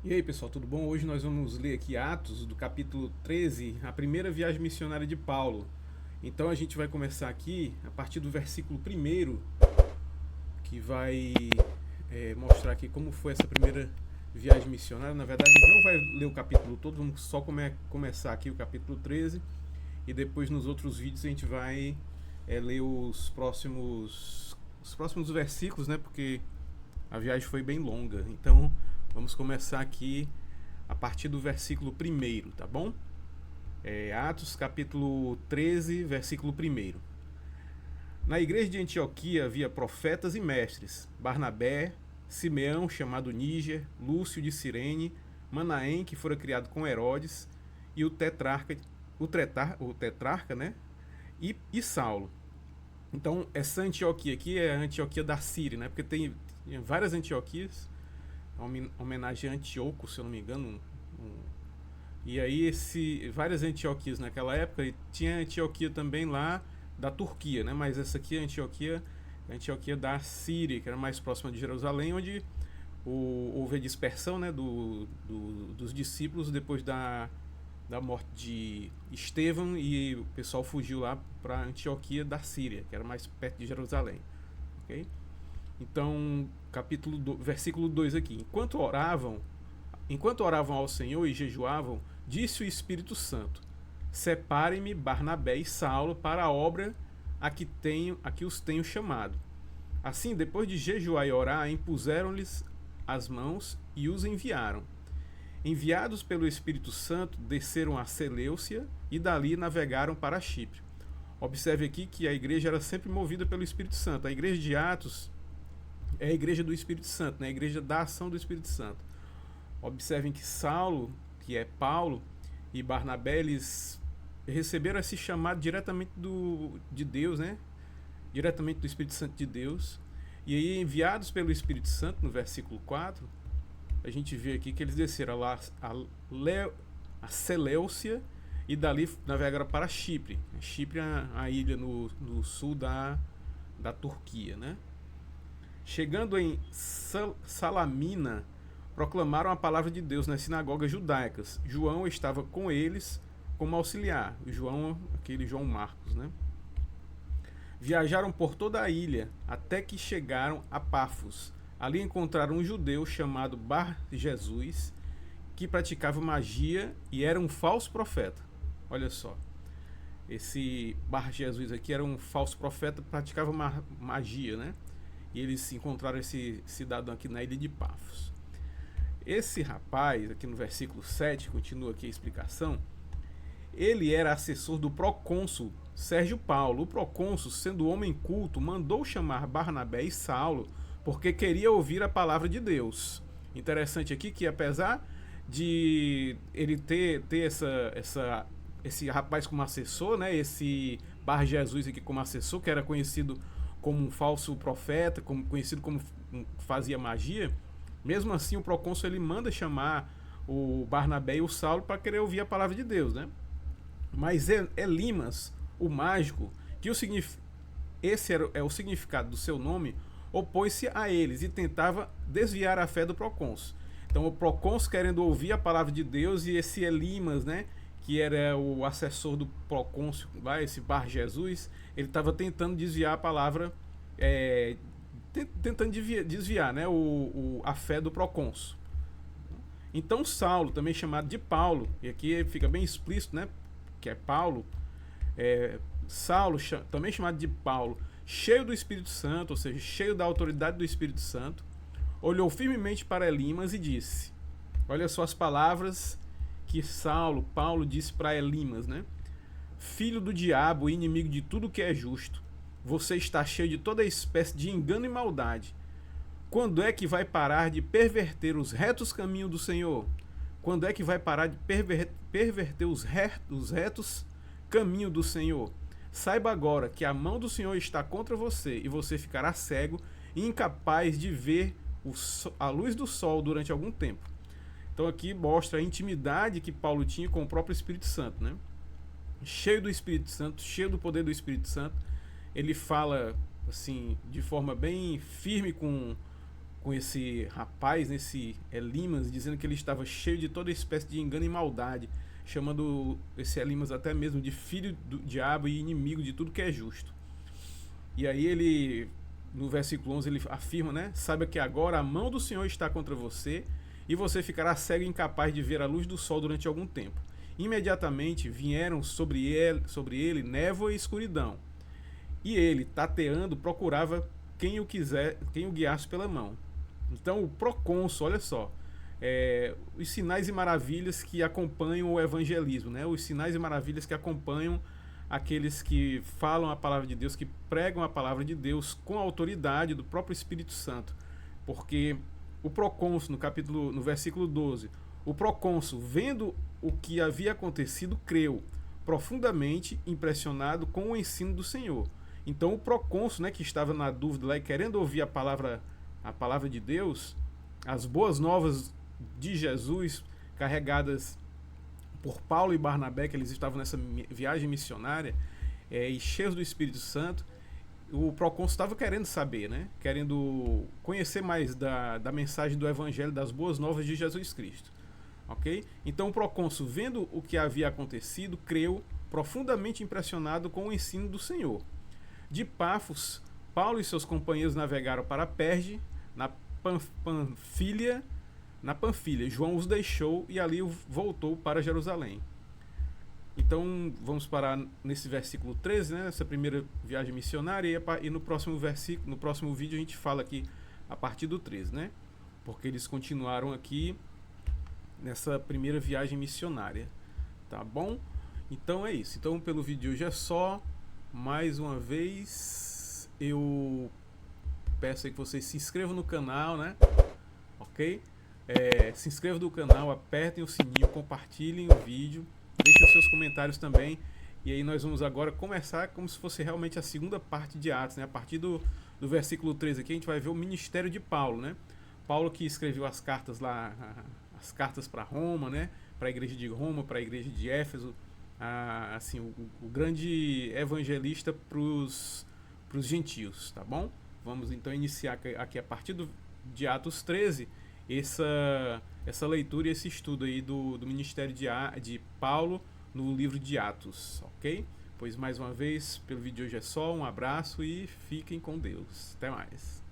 E aí, pessoal, tudo bom? Hoje nós vamos ler aqui Atos, do capítulo 13, a primeira viagem missionária de Paulo. Então a gente vai começar aqui a partir do versículo primeiro, que vai mostrar aqui como foi essa primeira viagem missionária. Na verdade, a gente não vai ler o capítulo todo, vamos só começar aqui o capítulo 13 e depois nos outros vídeos a gente vai ler os próximos versículos, né? Porque a viagem foi bem longa. Então vamos começar aqui a partir do versículo primeiro, tá bom? Atos capítulo 13, versículo primeiro. Na igreja de Antioquia havia profetas e mestres: Barnabé, Simeão, chamado Níger, Lúcio de Cirene, Manaém, que fora criado com Herodes, e o tetrarca, né? E Saulo. Então, essa Antioquia aqui é a Antioquia da Síria, né? Porque tem várias Antioquias, homenagem a Antíoco, se eu não me engano. E aí, várias Antioquias naquela época, e tinha Antioquia também lá da Turquia, né? Mas essa aqui é a Antioquia da Síria, que era mais próxima de Jerusalém, onde houve a dispersão, né, dos discípulos depois da morte de Estevão, e o pessoal fugiu lá para Antioquia da Síria, que era mais perto de Jerusalém. Ok? Então, versículo 2 aqui. Enquanto oravam ao Senhor e jejuavam, disse o Espírito Santo: Separem-me Barnabé e Saulo para a obra a que os tenho chamado. Assim, depois de jejuar e orar, impuseram-lhes as mãos e os enviaram. Enviados pelo Espírito Santo, desceram a Seleucia e dali navegaram para Chipre. Observe aqui que a igreja era sempre movida pelo Espírito Santo. A igreja de Atos é a igreja do Espírito Santo, né? A igreja da ação do Espírito Santo. Observem que Saulo, que é Paulo, e Barnabé, eles receberam esse chamado diretamente de Deus, né? Diretamente do Espírito Santo de Deus. E aí, enviados pelo Espírito Santo, no versículo 4, a gente vê aqui que eles desceram lá a Seleucia e dali navegaram para Chipre. Chipre é a ilha no sul da Turquia, né? Chegando em Salamina, proclamaram a palavra de Deus nas sinagogas judaicas. João estava com eles como auxiliar. João, aquele João Marcos, né? Viajaram por toda a ilha até que chegaram a Pafos. Ali encontraram um judeu chamado Bar-Jesus, que praticava magia e era um falso profeta. Olha só, esse Bar-Jesus aqui era um falso profeta, praticava magia, né? E eles encontraram esse cidadão aqui na ilha de Pafos. Esse rapaz, aqui no versículo 7, continua aqui a explicação, ele era assessor do procônsul Sérgio Paulo. O procônsul, sendo homem culto, mandou chamar Barnabé e Saulo porque queria ouvir a palavra de Deus. Interessante aqui que, apesar de ele ter esse rapaz como assessor, né, esse Bar Jesus aqui como assessor, que era conhecido como um falso profeta, conhecido como fazia magia, mesmo assim o procônsul ele manda chamar o Barnabé e o Saulo para querer ouvir a palavra de Deus, né? Mas Elimas, o mágico, que esse é o significado do seu nome, opôs-se a eles e tentava desviar a fé do procônsul. Então o procônsul querendo ouvir a palavra de Deus, e esse Elimas, né, que era o assessor do procônsul, lá, esse Bar Jesus, ele estava tentando desviar a palavra, é, tentando desviar, né, a fé do procônsul. Então Saulo, também chamado de Paulo, e aqui fica bem explícito, né, que é Paulo, Saulo, também chamado de Paulo, cheio do Espírito Santo, ou seja, cheio da autoridade do Espírito Santo, olhou firmemente para Elimas e disse: olha só as palavras que Paulo disse para Elimas, né? Filho do diabo, inimigo de tudo que é justo, você está cheio de toda espécie de engano e maldade. Quando é que vai parar de perverter os retos caminhos do Senhor? Quando é que vai parar de perverter os retos caminhos do Senhor? Saiba agora que a mão do Senhor está contra você e você ficará cego e incapaz de ver a luz do sol durante algum tempo. Então aqui mostra a intimidade que Paulo tinha com o próprio Espírito Santo, né? Cheio do Espírito Santo, cheio do poder do Espírito Santo, ele fala assim de forma bem firme com esse rapaz, esse Elimas, dizendo que ele estava cheio de toda espécie de engano e maldade, chamando esse Elimas até mesmo de filho do diabo e inimigo de tudo que é justo. E aí ele, no versículo 11, ele afirma, né? Saiba que agora a mão do Senhor está contra você e você ficará cego e incapaz de ver a luz do sol durante algum tempo. Imediatamente vieram sobre ele névoa e escuridão. E ele, tateando, procurava quem o guiasse pela mão. Então o procônsul, olha só, os sinais e maravilhas que acompanham o evangelismo, né? Os sinais e maravilhas que acompanham aqueles que falam a palavra de Deus, que pregam a palavra de Deus com a autoridade do próprio Espírito Santo. Porque o procônsul, no versículo 12, o procônsul, vendo o que havia acontecido, creu, profundamente impressionado com o ensino do Senhor. Então o procônsul, né, que estava na dúvida lá e querendo ouvir a palavra de Deus, as boas novas de Jesus, carregadas por Paulo e Barnabé, que eles estavam nessa viagem missionária, e cheios do Espírito Santo, o procônsul estava querendo saber, né? Querendo conhecer mais da mensagem do Evangelho, das boas novas de Jesus Cristo. Ok? Então o procônsul, vendo o que havia acontecido, creu, profundamente impressionado com o ensino do Senhor. De Pafos, Paulo e seus companheiros navegaram para Perge, na Panfilha. João os deixou e ali voltou para Jerusalém. Então vamos parar nesse versículo 13, né, nessa primeira viagem missionária, e no próximo vídeo a gente fala aqui a partir do 13, né? Porque eles continuaram aqui nessa primeira viagem missionária, tá bom? Então é isso. Então pelo vídeo de hoje é só. Mais uma vez eu peço aí que vocês se inscrevam no canal, né? Ok? Se inscrevam no canal, apertem o sininho, compartilhem o vídeo, deixem os seus comentários também. E aí nós vamos agora começar como se fosse realmente a segunda parte de Atos, né? A partir do versículo 13 aqui a gente vai ver o ministério de Paulo, né? Paulo que escreveu as cartas lá, as cartas para Roma, né? Para a igreja de Roma, para a igreja de Éfeso, assim, o grande evangelista para os gentios, tá bom? Vamos então iniciar aqui a partir de Atos 13 essa leitura e esse estudo aí do ministério de Paulo no livro de Atos, ok? Pois mais uma vez, pelo vídeo de hoje é só, um abraço e fiquem com Deus. Até mais.